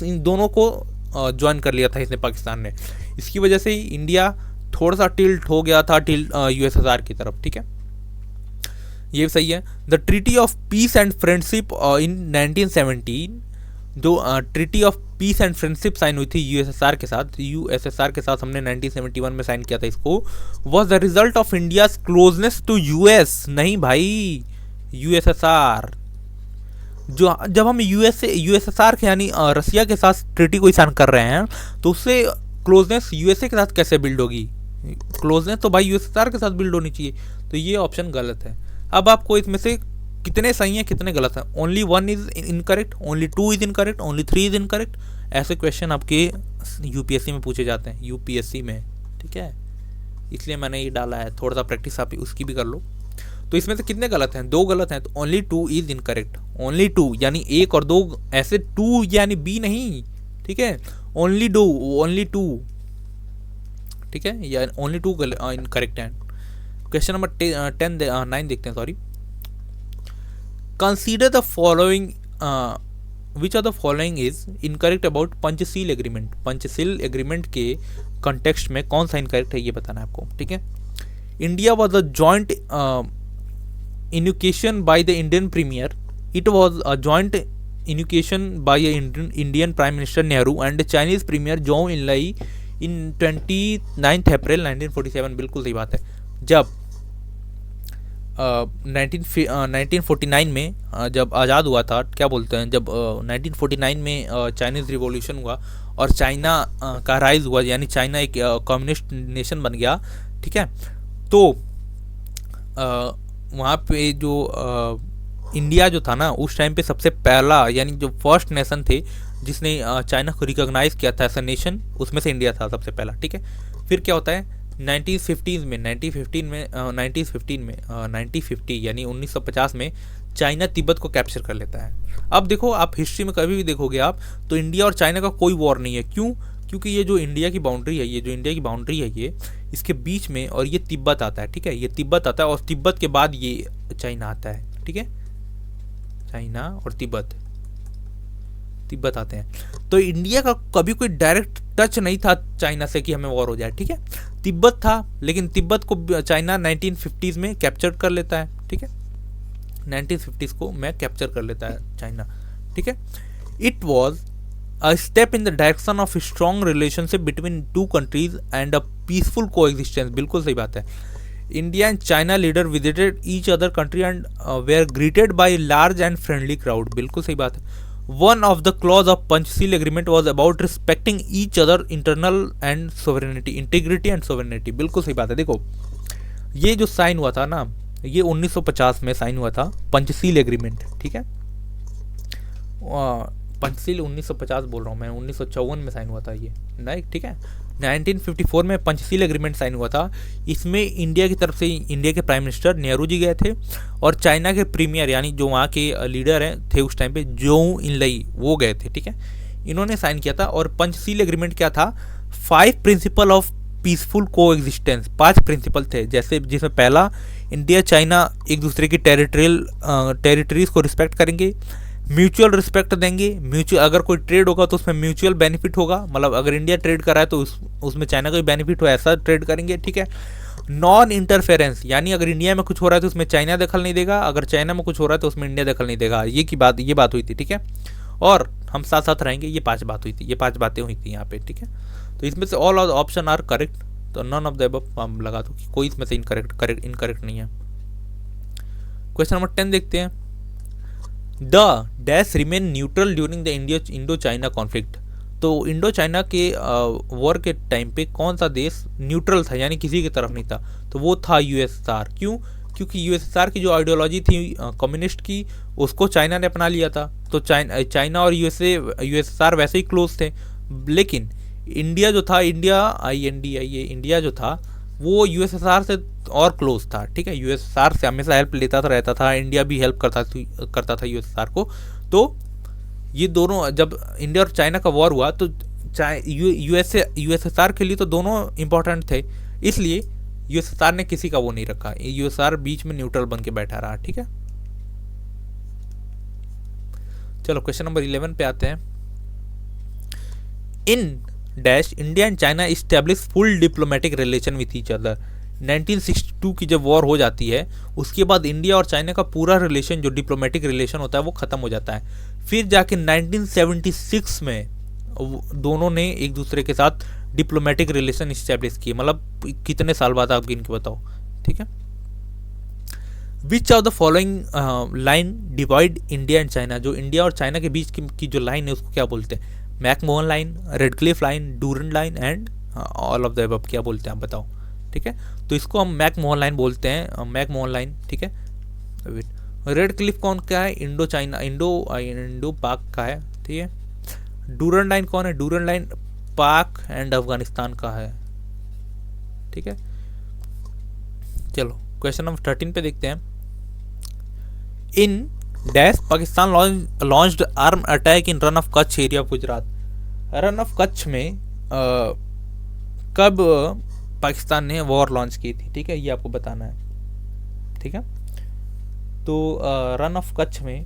इन दोनों को ज्वाइन कर लिया था इसने पाकिस्तान ने। इसकी वजह से ही इंडिया थोड़ा सा टिल्ट हो गया था USSR की तरफ, ठीक है, ये सही है। The treaty of peace and friendship in 1917, जो treaty of peace and friendship sign हुई थी USSR के साथ हमने 1971 में साइन किया था इसको, was the result of India's closeness to US, नहीं भाई USSR। जो जब हम USSR के यानी रसिया के साथ ट्रीटी को साइन कर रहे हैं तो उससे क्लोजनेस USA के साथ कैसे बिल्ड होगी, क्लोजनेस तो भाई USSR के साथ बिल्ड होनी चाहिए, तो ये ऑप्शन गलत है। अब आपको इसमें से कितने सही हैं कितने गलत हैं, only 1 is incorrect, only 2 is incorrect, only 3 is incorrect, ऐसे क्वेश्चन आपके UPSC में पूछे जाते हैं, UPSC में, ठीक है, इसलिए मैंने ये डाला है, थोड़ा सा प्रैक्टिस आप उसकी भी कर लो। तो इसमें से कितने गलत हैं, 2 गलत हैं, तो ओनली 2 इज इनकरेक्ट, ओनली 2 यानी 1 और 2, ऐसे 2 यानी B नहीं, ठीक है, ओनली 2, ठीक है, या ओनली 2 इनकरेक्ट हैं। क्वेश्चन नंबर 9 देखते हैं, sorry. Consider the following, which of the following is incorrect about Panchsheel agreement, Panchsheel agreement के कॉन्टेक्स्ट में कौन सा इनकरेक्ट है ये बताना है आपको, ठीक है। India was a joint enunciation by the Indian premier, it was a joint enunciation by Indian prime minister Nehru and Chinese premier Zhou Enlai in 29 April 1947, बिल्कुल सही बात है। जब 1949 में जब आज़ाद हुआ था, क्या बोलते हैं, जब 1949 में चाइनीज़ रिवॉल्यूशन हुआ और चाइना का राइज हुआ, यानी चाइना एक कम्युनिस्ट नेशन बन गया, ठीक है, तो वहाँ पे जो इंडिया जो था ना उस टाइम पे सबसे पहला, यानी जो फर्स्ट नेशन थे जिसने चाइना को रिकॉग्नाइज किया था एज अ नेशन, उसमें से इंडिया था सबसे पहला, ठीक है। फिर क्या होता है 1950 यानी 1950 में चाइना तिब्बत को कैप्चर कर लेता है। अब देखो आप हिस्ट्री में कभी भी देखोगे आप तो इंडिया और चाइना का कोई वॉर नहीं है, क्यों, क्योंकि ये जो इंडिया की बाउंड्री है, ये इसके बीच में, और ये तिब्बत आता है, ठीक है, ये तिब्बत आता है और तिब्बत के बाद ये चाइना आता है, ठीक है, चाइना और तिब्बत आते हैं। तो इंडिया का कभी कोई डायरेक्ट टच नहीं था चाइना से कि हमें वॉर हो जाए, ठीक है, तिब्बत था, लेकिन तिब्बत को चाइना 1950s में कैप्चर कर लेता है, ठीक है, 1950s को मैं कैप्चर कर लेता है चाइना, ठीक है। It was a step in the direction of strong relationship between 2 countries and a peaceful coexistence, बिल्कुल सही बात है। India and China leader visited each other country and were greeted by large and friendly crowd, बिल्कुल सही बात है। One of the clause of Panchsheel agreement was about respecting each other internal and sovereignty, integrity and sovereignty, बिल्कुल सही बात है। देखो ये जो साइन हुआ था ना, ये 1950 में साइन हुआ था पंचशील एग्रीमेंट, ठीक है, पंचशील 1950 बोल रहा हूँ मैं, 1954 में साइन हुआ था ये, नहीं, ठीक है, 1954 में पंचशील एग्रीमेंट साइन हुआ था। इसमें इंडिया की तरफ से इंडिया के प्राइम मिनिस्टर नेहरू जी गए थे और चाइना के प्रीमियर यानी जो वहाँ के लीडर हैं थे उस टाइम पे जोउ इनलाई, वो गए थे, ठीक है, इन्होंने साइन किया था। और पंचशील एग्रीमेंट क्या था, 5 प्रिंसिपल ऑफ पीसफुल को एग्जिस्टेंस, 5 प्रिंसिपल थे, जैसे जिसमें पहला, इंडिया चाइना एक दूसरे की टेरिटरीज को रिस्पेक्ट करेंगे, म्यूचुअल रिस्पेक्ट देंगे, म्यूचुअल, अगर कोई ट्रेड होगा तो उसमें म्यूचुअल बेनिफिट होगा, मतलब अगर इंडिया ट्रेड कर रहा है तो उसमें चाइना का भी बेनिफिट हो, ऐसा ट्रेड करेंगे, ठीक है। नॉन इंटरफेरेंस, यानी अगर इंडिया में कुछ हो रहा है तो उसमें चाइना दखल नहीं देगा, अगर चाइना में कुछ हो रहा है तो उसमें इंडिया दखल नहीं देगा, ये बात हुई थी, ठीक है। और हम साथ साथ रहेंगे, ये 5 बात हुई थी, ये 5 बातें हुई थी यहाँ पे, ठीक है। तो इसमें से ऑल ऑप्शन आर करेक्ट, तो नॉन ऑफ द अबव हम लगा दो कि कोई इसमें से इनकरेक्ट नहीं है। क्वेश्चन नंबर 10 देखते हैं। The dash remain neutral during the Indo China conflict, तो इंडो चाइना के वॉर के टाइम पे कौन सा देश न्यूट्रल था, यानी किसी की तरफ नहीं था, तो वो था USSR। क्यों, क्योंकि USSR की जो आइडियोलॉजी थी कम्युनिस्ट की, उसको चाइना ने अपना लिया था, तो चाइना और USSR वैसे ही क्लोज थे। लेकिन इंडिया जो था, इंडिया जो था वो USSR से और क्लोज था, ठीक है, USSR से हमेशा हेल्प लेता था, रहता था, इंडिया भी हेल्प करता था USSR को। तो ये दोनों, जब इंडिया और चाइना का वॉर हुआ तो यूएसएसआर के लिए तो दोनों इंपॉर्टेंट थे, इसलिए यूएसएसआर ने किसी का वो नहीं रखा, यूएसएसआर बीच में न्यूट्रल बन के बैठा रहा। ठीक है, चलो क्वेश्चन नंबर 11 पे आते हैं। In dash India and China establish full diplomatic relation with each other. 1962 की जब वॉर हो जाती है उसके बाद इंडिया और चाइना का पूरा रिलेशन, जो डिप्लोमेटिक रिलेशन होता है, वो ख़त्म हो जाता है। फिर जाके 1976 में दोनों ने एक दूसरे के साथ डिप्लोमेटिक रिलेशन इस्टेब्लिश किए। मतलब कितने साल बाद, आप गिन के बताओ। ठीक है, विच of the following line divide India and China. जो इंडिया और चाइना के बीच की जो लाइन है उसको क्या बोलते हैं? McMahon line, Radcliffe line, Durand line and all of the above. क्या बोलते हैं आप बताओ। ठीक है, तो इसको हम मैकमोहन लाइन बोलते हैं, मैकमोहन लाइन। ठीक है, रेड क्लिफ कौन का है? इंडो चाइना, इंडो पाक का है। ठीक है, डूरन लाइन कौन है? डूरन लाइन पाक एंड अफगानिस्तान का है। ठीक है, चलो क्वेश्चन नंबर 13 पे देखते हैं। In dash Pakistan launched arm attack in run of Kutch area of Gujarat. Run of Kutch में कब पाकिस्तान ने वॉर लॉन्च की थी? ठीक है, ये आपको बताना है। ठीक है, तो रन ऑफ कच्छ में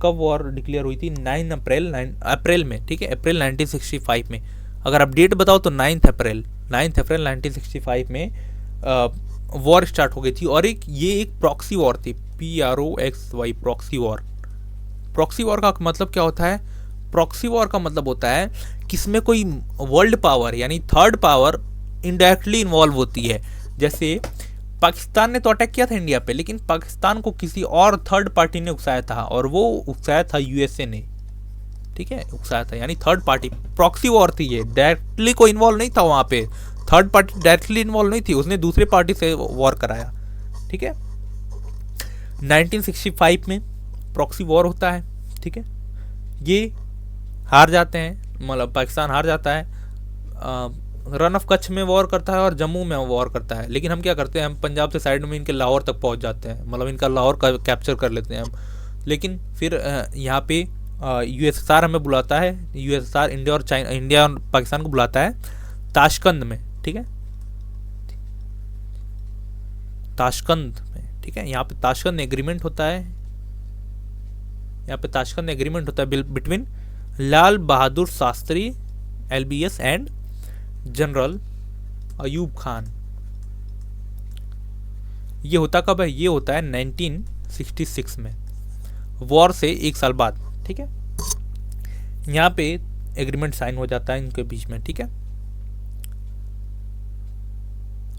कब वॉर डिक्लेयर हुई थी? 9 अप्रैल में। ठीक है, अप्रैल 1965 में। अगर आप डेट बताओ तो 9 अप्रैल 1965 में वॉर स्टार्ट हो गई थी। और ये एक प्रॉक्सी वॉर थी, PROXY, proxy war. Proxy war का मतलब क्या होता है? प्रॉक्सी वॉर का मतलब होता है कि इसमें कोई वर्ल्ड पावर यानी थर्ड पावर इनडायरेक्टली इन्वॉल्व होती है। जैसे पाकिस्तान ने तो अटैक किया था इंडिया पे, लेकिन पाकिस्तान को किसी और थर्ड पार्टी ने उकसाया था, और वो उकसाया था यूएसए ने। ठीक है, उकसाया था, यानी थर्ड पार्टी। प्रॉक्सी वॉर थी ये, डायरेक्टली कोई इन्वॉल्व नहीं था वहाँ पे, थर्ड पार्टी डायरेक्टली इन्वॉल्व नहीं थी, उसने दूसरी पार्टी से वॉर कराया। ठीक है, 1965 में प्रॉक्सी वॉर होता है। ठीक है, ये हार जाते हैं, मतलब पाकिस्तान हार जाता है, रन ऑफ कच्छ में वॉर करता है और जम्मू में वॉर करता है। लेकिन हम क्या करते हैं, हम पंजाब से साइड में इनके लाहौर तक पहुंच जाते हैं, मतलब इनका लाहौर का कैप्चर कर लेते हैं हम। लेकिन फिर यहाँ पे यूएसएसआर हमें बुलाता है, यूएसएसआर इंडिया और पाकिस्तान को बुलाता है ताशकंद में। ठीक है, ताशकंद में। ठीक है, यहाँ पे ताशकंद एग्रीमेंट होता है, यहाँ पे ताशकंद एग्रीमेंट होता है between Lal Bahadur Shastri LBS and general Ayub Khan. ये होता कब है? ये होता है 1966 में, वॉर से एक साल बाद। ठीक है, यहाँ पे एग्रीमेंट साइन हो जाता है इनके बीच में। ठीक है,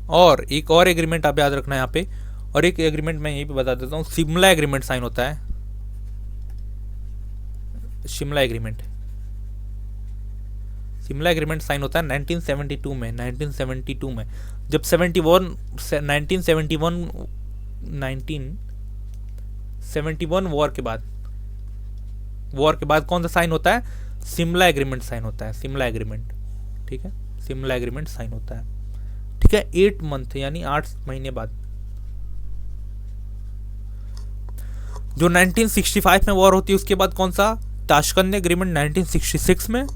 और एक और एग्रीमेंट आप याद रखना यहाँ पे, और एक एग्रीमेंट मैं यहीं पे बता देता हूँ, शिमला एग्रीमेंट साइन होता है। शिमला एग्रीमेंट साइन होता है 1972 में। 1972 में जब 1971 वॉर के बाद कौन सा साइन होता है? शिमला एग्रीमेंट साइन होता है, शिमला एग्रीमेंट। ठीक है, शिमला एग्रीमेंट साइन होता है। ठीक है, 8 मंथ यानी 8 महीने बाद। जो 1965 में वॉर होती है उसके बाद कौन सा? ताशकंद एग्रीमेंट 1966 में।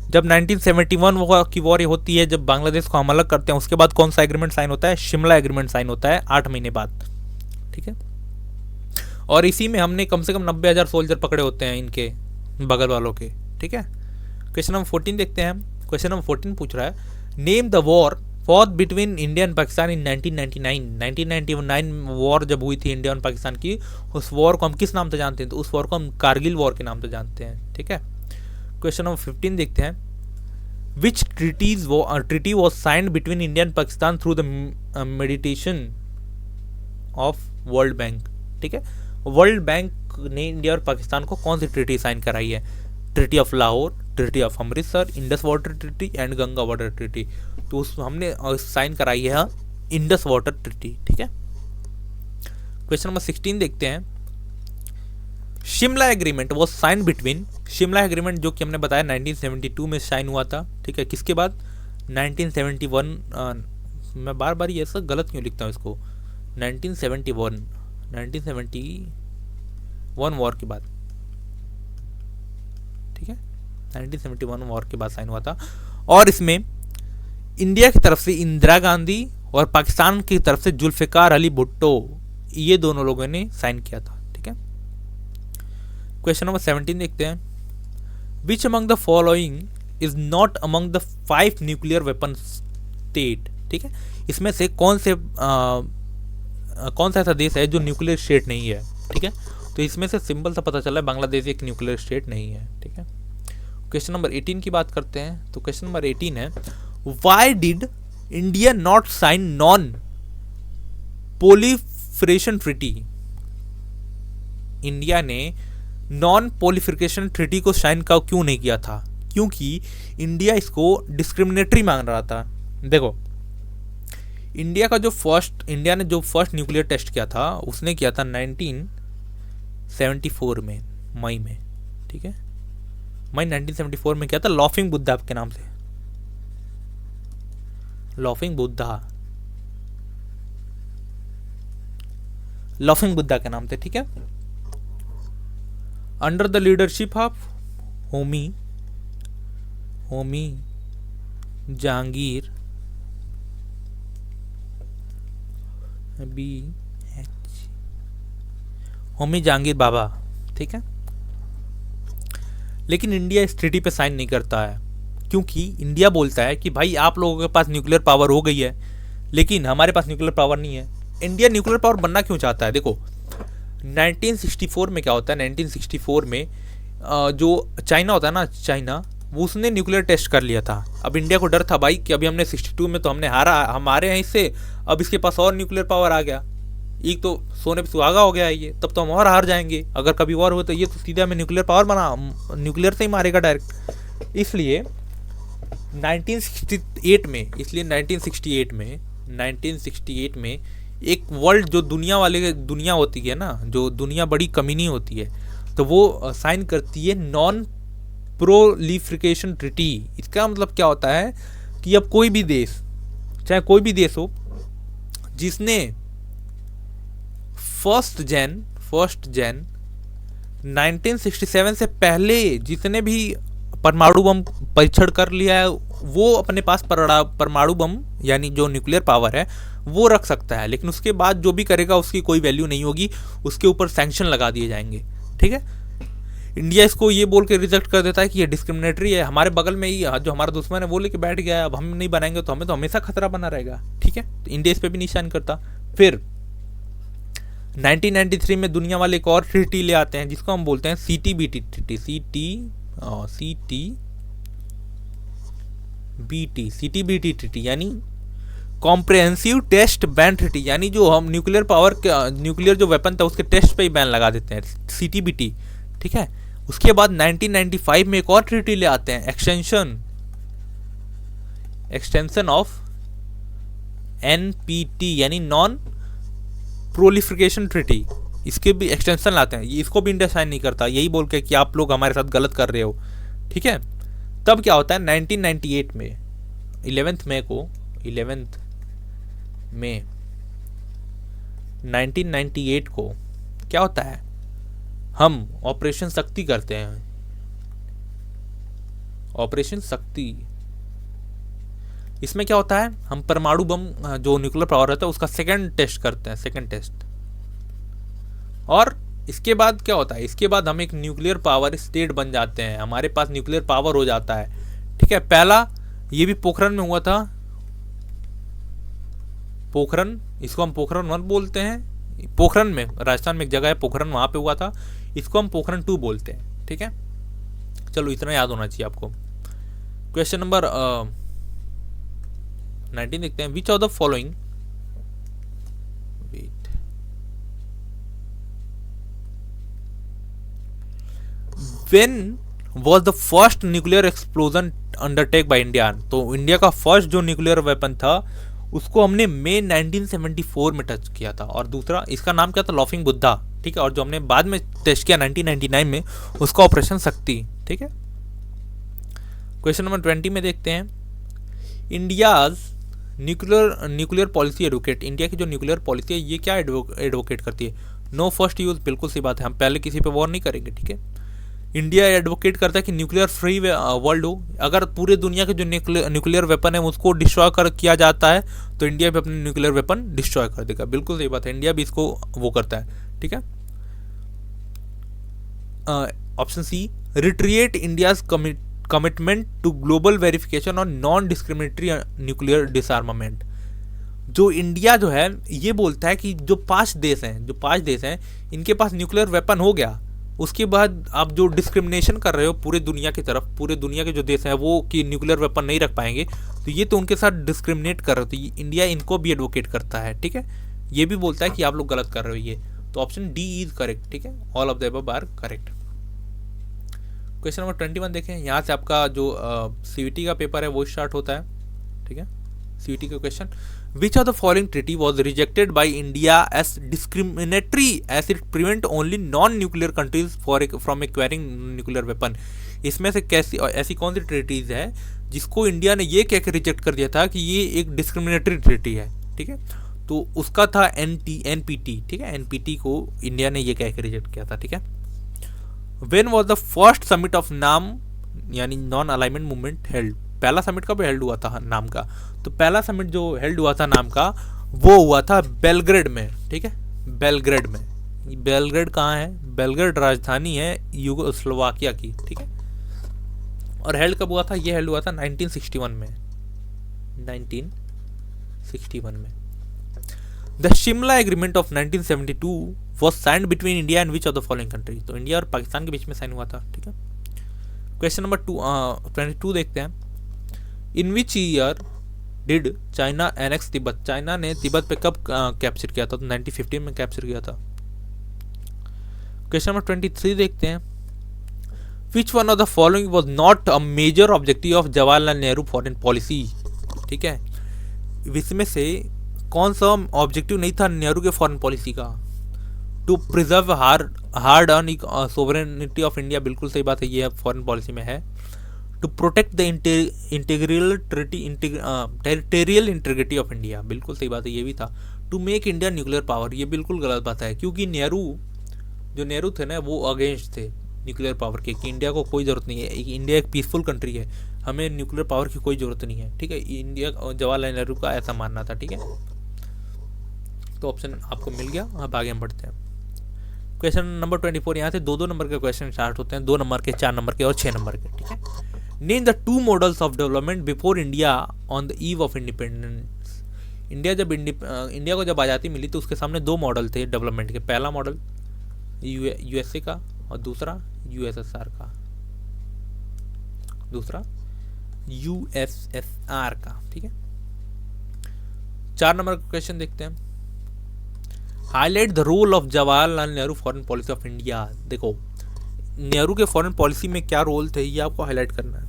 जब 1971 की वॉर होती है, जब बांग्लादेश को हम अलग करते हैं, उसके बाद कौन सा एग्रीमेंट साइन होता है? शिमला एग्रीमेंट साइन होता है 8 महीने बाद। ठीक है, और इसी में हमने कम से कम 90,000 सोल्जर पकड़े होते हैं इनके बगल वालों के। ठीक है, क्वेश्चन नंबर 14 देखते हैं हम। क्वेश्चन नंबर 14 पूछ रहा है, name the war for between India and Pakistan in 1999। 1999 war जब हुई थी इंडिया और पाकिस्तान की, उस वॉर को हम किस नाम से जानते हैं? तो उस वॉर को हम कारगिल वॉर के नाम से जानते हैं। ठीक है, क्वेश्चन नंबर 15 देखते हैं, which treaty was signed between India and Pakistan through the meditation of World Bank. ठीक है, वर्ल्ड बैंक ने इंडिया और पाकिस्तान को कौन सी ट्रीटी साइन कराई है? Treaty of Lahore, treaty of Amritsar, Indus water treaty and Ganga water treaty. तो हमने साइन कराई है इंडस वाटर ट्रीटी। ठीक है, क्वेश्चन नंबर 16 देखते हैं, Shimla agreement was sign between. Shimla agreement जो कि हमने बताया 1972 में साइन हुआ था। ठीक है, किसके बाद? 1971। मैं बार बार ये सब गलत क्यों लिखता हूँ इसको? 1971 वॉर के बाद। ठीक है, 1971 वॉर के बाद साइन हुआ था। और इसमें इंडिया की तरफ से इंदिरा गांधी और पाकिस्तान की तरफ से जुल्फिकार अली भुट्टो, ये दोनों लोगों ने साइन किया था। ठीक है, क्वेश्चन नंबर 17 देखते हैं। Which among the following is not among the 5 nuclear weapon state. ठीक है, इसमें से कौन सा ऐसा देश है जो न्यूक्लियर स्टेट नहीं है। ठीक है, तो इसमें से सिंपल सा पता चला है बांग्लादेश एक न्यूक्लियर स्टेट नहीं है। ठीक है, क्वेश्चन नंबर 18 की बात करते हैं। तो क्वेश्चन नंबर 18 है, why did India not sign non proliferation treaty. India ने नॉन प्रोलिफरेशन ट्रीटी को साइन का क्यों नहीं किया था? क्योंकि इंडिया इसको डिस्क्रिमिनेटरी मान रहा था। देखो, इंडिया ने जो फर्स्ट न्यूक्लियर टेस्ट किया था उसने किया था 1974 में, मई में। ठीक है, मई 1974 में किया था लॉफिंग बुद्धा के नाम से, लॉफिंग बुद्धा के नाम से। ठीक है, under the leadership of Homi Jehangir Bhabha. ठीक है, लेकिन इंडिया इस ट्रीटी पे साइन नहीं करता है क्योंकि इंडिया बोलता है कि भाई आप लोगों के पास न्यूक्लियर पावर हो गई है लेकिन हमारे पास न्यूक्लियर पावर नहीं है। इंडिया न्यूक्लियर पावर बनना क्यों चाहता है? देखो 1964 में क्या होता है, 1964 में जो चाइना होता है ना, चाइना, वो उसने न्यूक्लियर टेस्ट कर लिया था। अब इंडिया को डर था भाई कि अभी हमने 62 में तो हमने हारा, हमारे यहाँ इससे, अब इसके पास और न्यूक्लियर पावर आ गया, एक तो सोने पे सुहागा हो गया है ये, तब तो हम और हार जाएंगे। अगर कभी वॉर हो तो ये तो सीधा हमें न्यूक्लियर पावर न्यूक्लियर से ही मारेगा डायरेक्ट। इसलिए 1968 में एक वर्ल्ड जो दुनिया होती है ना, जो दुनिया बड़ी कम्युनी होती है, तो वो साइन करती है नॉन प्रोलिफरेशन ट्रीटी। इसका मतलब क्या होता है कि अब कोई भी देश, चाहे कोई भी देश हो, जिसने फर्स्ट जैन 1967 से पहले जितने भी परमाणु बम परीक्षण कर लिया है, वो अपने पास परमाणु बम यानी जो न्यूक्लियर पावर है वो रख सकता है, लेकिन उसके बाद जो भी करेगा उसकी कोई वैल्यू नहीं होगी, उसके ऊपर सैंक्शन लगा दिए जाएंगे। ठीक है, इंडिया इसको ये बोल के रिजेक्ट कर देता है कि ये डिस्क्रिमिनेटरी है, हमारे बगल में ही जो हमारा दुश्मन है वो लेके बैठ गया है, अब हम नहीं बनाएंगे तो हमें तो हमेशा खतरा बना रहेगा। ठीक है, तो इंडिया इस पर भी निशान करता। फिर 1993 में दुनिया वाले एक और ट्रीटी ले आते हैं जिसको हम बोलते हैं CTBT ट्रीटी, CTBT ट्रीटी यानी कॉम्प्रिहेंसिव टेस्ट बैन ट्रीटी, यानी जो हम न्यूक्लियर जो वेपन था उसके टेस्ट पे ही बैन लगा देते हैं, CTBT। ठीक है, उसके बाद 1995 में एक और ट्रीटी ले आते हैं, एक्सटेंशन ऑफ NPT यानी नॉन प्रोलिफरेशन ट्रीटी, इसके भी एक्सटेंशन लाते हैं, इसको भी इंडिया साइन नहीं करता, यही बोल के कि आप लोग हमारे साथ गलत कर रहे हो। ठीक है, तब क्या होता है 1998 में 11 मई 1998 को क्या होता है, हम ऑपरेशन शक्ति करते हैं। ऑपरेशन शक्ति, इसमें क्या होता है, हम परमाणु बम जो न्यूक्लियर पावर रहता है उसका सेकंड टेस्ट करते हैं, सेकंड टेस्ट। और इसके बाद क्या होता है, इसके बाद हम एक न्यूक्लियर पावर स्टेट बन जाते हैं, हमारे पास न्यूक्लियर पावर हो जाता है। ठीक है, पहला ये भी पोखरण में हुआ था, पोखरण, इसको हम पोखरण 1 बोलते हैं, पोखरण में, राजस्थान में एक जगह है पोखरण, वहां पे हुआ था, इसको हम पोखरण 2 बोलते हैं। ठीक है, चलो इतना याद होना चाहिए आपको। क्वेश्चन नंबर 19 देखते हैं। विच of the following, when was the first nuclear explosion undertake by India. तो इंडिया का फर्स्ट जो न्यूक्लियर वेपन था उसको हमने मई 1974 में टच किया था, और दूसरा इसका नाम क्या था, लॉफिंग बुद्धा। ठीक है, और जो हमने बाद में टेस्ट किया 1999 में उसका ऑपरेशन शक्ति। ठीक है, क्वेश्चन नंबर 20 में देखते हैं। India's nuclear policy advocate, India की जो न्यूक्लियर पॉलिसी है ये क्या एडवोकेट करती है, नो फर्स्ट यूज, बिल्कुल सी बात है, हम पहले किसी पे वॉर नहीं करेंगे। ठीक है, इंडिया एडवोकेट करता है कि न्यूक्लियर फ्री वर्ल्ड हो। अगर पूरे दुनिया के जो न्यूक्लियर वेपन है उसको डिस्ट्रॉय कर किया जाता है तो इंडिया भी अपने न्यूक्लियर वेपन डिस्ट्रॉय कर देगा। बिल्कुल सही बात है, इंडिया भी इसको वो करता है। ठीक है, option C, reiterate India's commitment to global verification और नॉन डिस्क्रिमिनेटरी न्यूक्लियर डिसआर्मामेंट। जो इंडिया जो है ये बोलता है कि जो पांच देश हैं इनके पास न्यूक्लियर वेपन हो गया, उसके बाद आप जो डिस्क्रिमिनेशन कर रहे हो पूरे दुनिया की तरफ, पूरे दुनिया के जो देश हैं वो कि न्यूक्लियर वेपन नहीं रख पाएंगे, तो ये तो उनके साथ डिस्क्रिमिनेट कर रहे हो। तो इंडिया इनको भी एडवोकेट करता है। ठीक है, ये भी बोलता है कि आप लोग गलत कर रहे हो ये। तो ऑप्शन डी इज करेक्ट। ठीक है, all of the above are correct. Question number 21 देखें, यहाँ से आपका जो सीवीटी का पेपर है वो स्टार्ट होता है। ठीक है, सीवीटी का question, which of the following treaty was rejected by India as discriminatory as it prevent only non nuclear countries from acquiring nuclear weapon. इसमें से कैसी ऐसी कौन सी ट्रीटीज है जिसको इंडिया ने ये कह के रिजेक्ट कर दिया था कि ये एक डिस्क्रिमिनेटरी ट्रीटी है। ठीक है, तो उसका था एनपीटी। ठीक है, एनपीटी को इंडिया ने ये कह के रिजेक्ट किया था। ठीक है, when was the first summit of नाम यानी नॉन अलाइनमेंट मूवमेंट हेल्ड। पहला समिट कब हेल्ड हुआ था नाम का? तो पहला समिट जो हेल्ड हुआ था नाम का वो हुआ था बेलग्रेड में। ठीक है, बेलग्रेड में। बेलग्रेड कहाँ है? बेलग्रेड राजधानी है यूगोस्लोवाकिया की। ठीक है, और हेल्ड कब हुआ था? ये हेल्ड हुआ था 1961 में। 1961 में। The Shimla agreement of 1972 was signed between India and which of the following country. तो इंडिया और पाकिस्तान के बीच में साइन हुआ था। ठीक है, क्वेश्चन नंबर 22 देखते हैं, in which year did China annex Tibet. China ने तिब्बत पे कब कैप्चर किया था? तो 1915 में कैप्चर किया था। क्वेश्चन नंबर 23 देखते हैं, which one of the following was not a major objective of Jawaharlal Nehru foreign policy. ठीक है, इसमें से कौन सा ऑब्जेक्टिव नहीं था नेहरू के फॉरेन पॉलिसी का? To preserve hard earn sovereignty of India. बिल्कुल सही बात है, ये फॉरेन पॉलिसी में है। To protect the territorial integrity of India. बिल्कुल सही बात है, ये भी था। To make India nuclear power. ये बिल्कुल गलत बात है, क्योंकि नेहरू थे ना वो अगेंस्ट थे न्यूक्लियर पावर के, कि इंडिया को कोई ज़रूरत नहीं है, इंडिया एक पीसफुल कंट्री है, हमें न्यूक्लियर पावर की कोई ज़रूरत नहीं है। ठीक है, इंडिया जवाहरलाल नेहरू का ऐसा मानना था। ठीक है, तो ऑप्शन आपको मिल गया। अब आगे हम बढ़ते हैं। क्वेश्चन नंबर 24, यहाँ से 2-2 नंबर के क्वेश्चन स्टार्ट होते हैं, 2 नंबर के, 4 नंबर के और 6 नंबर के। ठीक है, name the 2 models of development before India on the eve of independence. India को जब आज़ादी मिली तो उसके सामने 2 मॉडल थे डेवलपमेंट के। पहला मॉडल यूएसए का और दूसरा यूएसएसआर का। दूसरा यूएसएसआर का। ठीक है, 4 नंबर का क्वेश्चन देखते हैं, highlight the role of Jawaharlal Nehru foreign policy of India. देखो नेहरू के फॉरेन पॉलिसी में क्या रोल थे ये आपको हाईलाइट करना है।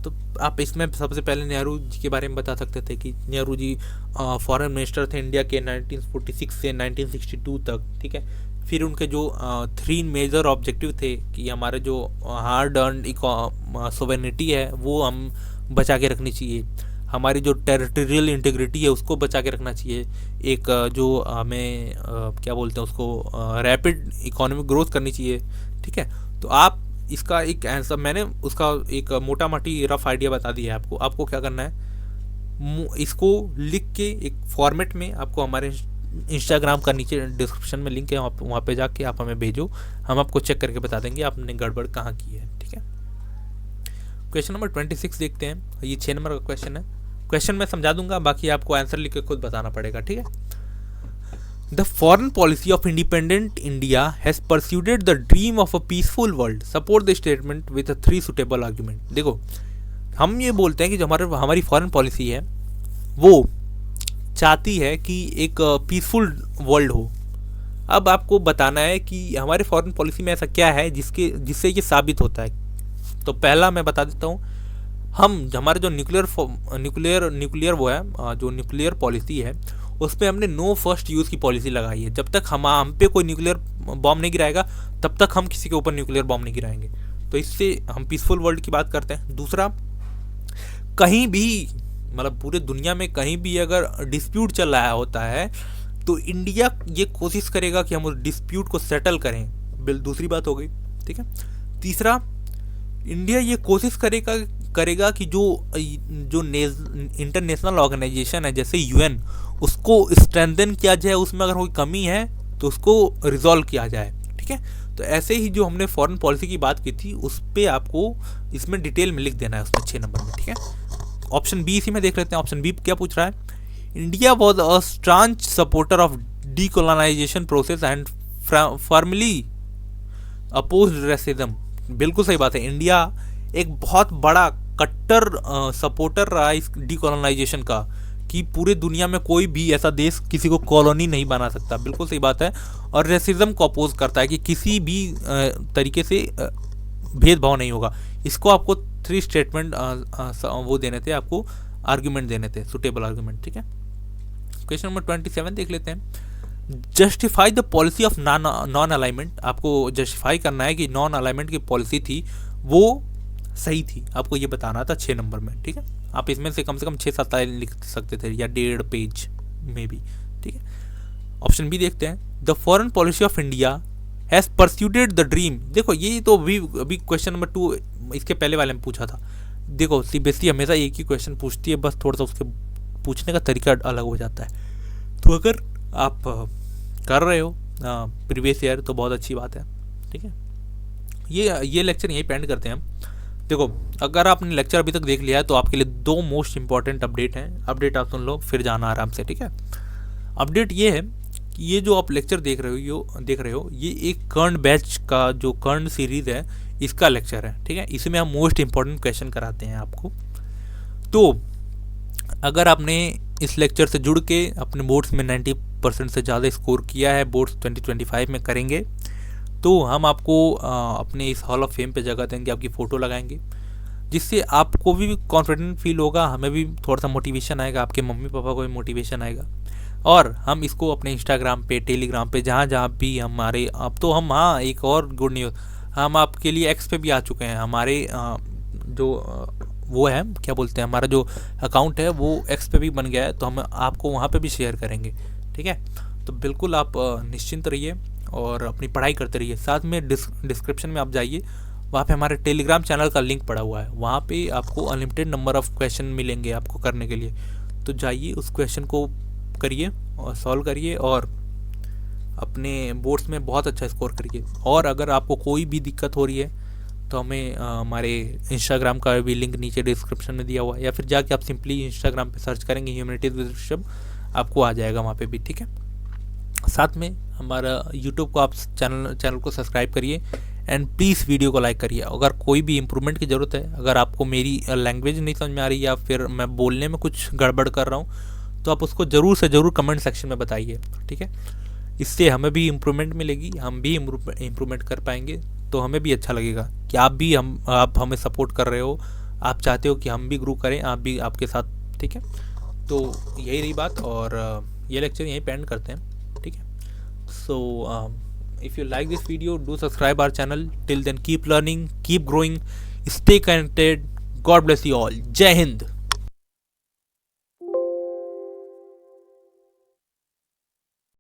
तो आप इसमें सबसे पहले नेहरू जी के बारे में बता सकते थे कि नेहरू जी फॉरेन मिनिस्टर थे इंडिया के 1946 से 1962 तक। ठीक है, फिर उनके जो 3 मेजर ऑब्जेक्टिव थे कि हमारे जो हार्ड अर्न सोवेनिटी है वो हम बचा के रखनी चाहिए, हमारी जो टेरिटोरियल इंटीग्रिटी है उसको बचा के रखना चाहिए, एक जो हमें क्या बोलते हैं उसको रैपिड इकोनॉमिक ग्रोथ करनी चाहिए। ठीक है, तो आप इसका एक आंसर मैंने उसका एक मोटा मोटी रफ आइडिया बता दिया है आपको। आपको क्या करना है, इसको लिख के एक फॉर्मेट में आपको हमारे इंस्टाग्राम का नीचे डिस्क्रिप्शन में लिंक है, वहाँ पे जाके आप हमें भेजो, हम आपको चेक करके बता देंगे आपने गड़बड़ कहाँ की है। ठीक है, क्वेश्चन नंबर 26 देखते हैं, ये 6 नंबर का क्वेश्चन है। क्वेश्चन मैं समझा दूंगा, बाकी आपको आंसर लिख के खुद बताना पड़ेगा। ठीक है, the foreign policy of independent India has pursued the dream of a peaceful world, support the statement with 3 suitable argument. देखो हम ये बोलते हैं कि जो हमारी फॉरेन पॉलिसी है वो चाहती है कि एक पीसफुल वर्ल्ड हो। अब आपको बताना है कि हमारे फॉरेन पॉलिसी में ऐसा क्या है जिससे ये साबित होता है। तो पहला मैं बता देता हूँ, हमारे जो न्यूक्लियर वो है, जो न्यूक्लियर पॉलिसी है उसमें हमने नो फर्स्ट यूज़ की पॉलिसी लगाई है। जब तक हम पे कोई न्यूक्लियर बॉम्ब नहीं गिराएगा तब तक हम किसी के ऊपर न्यूक्लियर बॉम्ब नहीं गिराएंगे। तो इससे हम पीसफुल वर्ल्ड की बात करते हैं। दूसरा, कहीं भी मतलब पूरे दुनिया में कहीं भी अगर डिस्प्यूट चल रहा होता है तो इंडिया ये कोशिश करेगा कि हम उस डिस्प्यूट को सेटल करें। दूसरी बात हो गई। ठीक है, तीसरा, इंडिया ये कोशिश करेगा कि जो इंटरनेशनल ऑर्गेनाइजेशन है जैसे यूएन, उसको स्ट्रेंथन किया जाए, उसमें अगर कोई कमी है तो उसको रिजॉल्व किया जाए। ठीक है, तो ऐसे ही जो हमने फॉरेन पॉलिसी की बात की थी उस पर आपको इसमें डिटेल में लिख देना है उसमें 6 नंबर में। ठीक है, ऑप्शन बी इसी में देख लेते हैं। ऑप्शन बी क्या पूछ रहा है, India was a staunch supporter of decolonisation process and formally opposed racism. बिल्कुल सही बात है, इंडिया एक बहुत बड़ा कट्टर सपोर्टर रहा इस डीकोलोनाइजेशन का, कि पूरे दुनिया में कोई भी ऐसा देश किसी को कॉलोनी नहीं बना सकता। बिल्कुल सही बात है, और रेसिज्म को अपोज करता है कि किसी भी तरीके से भेदभाव नहीं होगा। इसको आपको 3 स्टेटमेंट वो देने थे, आपको आर्ग्यूमेंट देने थे, सुटेबल आर्ग्यूमेंट। ठीक है, क्वेश्चन नंबर 27 देख लेते हैं। Justify the policy of non alignment. आपको जस्टिफाई करना है कि नॉन अलाइनमेंट की पॉलिसी थी वो सही थी, आपको ये बताना था 6 नंबर में। ठीक है, आप इसमें से कम 6-7 लाइन लिख सकते थे या 1.5 पेज में भी। ठीक है, ऑप्शन बी देखते हैं। The foreign policy of India has pursued the dream. देखो ये तो अभी क्वेश्चन नंबर 2 इसके पहले वाले में पूछा था। देखो सीबीएसई हमेशा एक ही क्वेश्चन पूछती है, बस थोड़ा सा उसके पूछने का तरीका अलग हो जाता है। तो अगर आप कर रहे हो प्रीवियस ईयर तो बहुत अच्छी बात है। ठीक है, ये लेक्चर यहीं पेंड करते हैं हम। देखो अगर आपने लेक्चर अभी तक देख लिया है तो आपके लिए 2 मोस्ट इंपॉर्टेंट अपडेट हैं। अपडेट आप सुन लो फिर जाना आराम से। ठीक है, अपडेट ये है कि ये जो आप लेक्चर देख रहे हो ये एक कर्ण बैच का जो कर्ण सीरीज है इसका लेक्चर है। ठीक है, इसमें हम मोस्ट इंपॉर्टेंट क्वेश्चन कराते हैं आपको। तो अगर आपने इस लेक्चर से जुड़ के अपने बोर्ड्स में 90% से ज़्यादा स्कोर किया है, बोर्ड्स 2025 में करेंगे, तो हम आपको अपने इस हॉल ऑफ फेम पे जगह देंगे, आपकी फ़ोटो लगाएंगे, जिससे आपको भी कॉन्फिडेंट फील होगा, हमें भी थोड़ा सा मोटिवेशन आएगा, आपके मम्मी पापा को भी मोटिवेशन आएगा। और हम इसको अपने इंस्टाग्राम पे, टेलीग्राम पे, जहाँ भी हमारे अब तो हम, हाँ एक और गुड न्यूज़, हम आपके लिए एक्स पे भी आ चुके हैं। हमारे जो वो है क्या बोलते हैं, हमारा जो अकाउंट है वो एक्स पे भी बन गया है, तो हम आपको वहाँ पे भी शेयर करेंगे। ठीक है, तो बिल्कुल आप निश्चिंत रहिए और अपनी पढ़ाई करते रहिए। साथ में डिस्क्रिप्शन में आप जाइए, वहाँ पे हमारे टेलीग्राम चैनल का लिंक पड़ा हुआ है, वहाँ पे आपको अनलिमिटेड नंबर ऑफ़ क्वेश्चन मिलेंगे आपको करने के लिए। तो जाइए उस क्वेश्चन को करिए और सॉल्व करिए और अपने बोर्ड्स में बहुत अच्छा स्कोर करिए। और अगर आपको कोई भी दिक्कत हो रही है तो हमें हमारे इंस्टाग्राम का भी लिंक नीचे डिस्क्रिप्शन में दिया हुआ है, या फिर जाके आप सिंपली इंस्टाग्राम पे सर्च करेंगे ह्यूमैनिटीज़ विद ऋषभ, आपको आ जाएगा वहाँ पे भी। ठीक है, साथ में हमारा यूट्यूब को आप चैनल को सब्सक्राइब करिए एंड प्लीज़ वीडियो को लाइक करिए। अगर कोई भी इम्प्रूवमेंट की ज़रूरत है, अगर आपको मेरी लैंग्वेज नहीं समझ में आ रही या फिर मैं बोलने में कुछ गड़बड़ कर रहा हूँ, तो आप उसको ज़रूर से ज़रूर कमेंट सेक्शन में बताइए। ठीक है, इससे हमें भी इम्प्रूवमेंट मिलेगी, हम भी इम्प्रूवमेंट कर पाएंगे, तो हमें भी अच्छा लगेगा कि आप हमें सपोर्ट कर रहे हो, आप चाहते हो कि हम भी ग्रो करें, आप भी आपके साथ। ठीक है, तो यही रही बात, और ये लेक्चर यहीं पे एंड करते हैं। ठीक है, so if you like this video, do subscribe our channel. Till then keep learning, keep growing, stay connected. God bless you all. जय हिंद।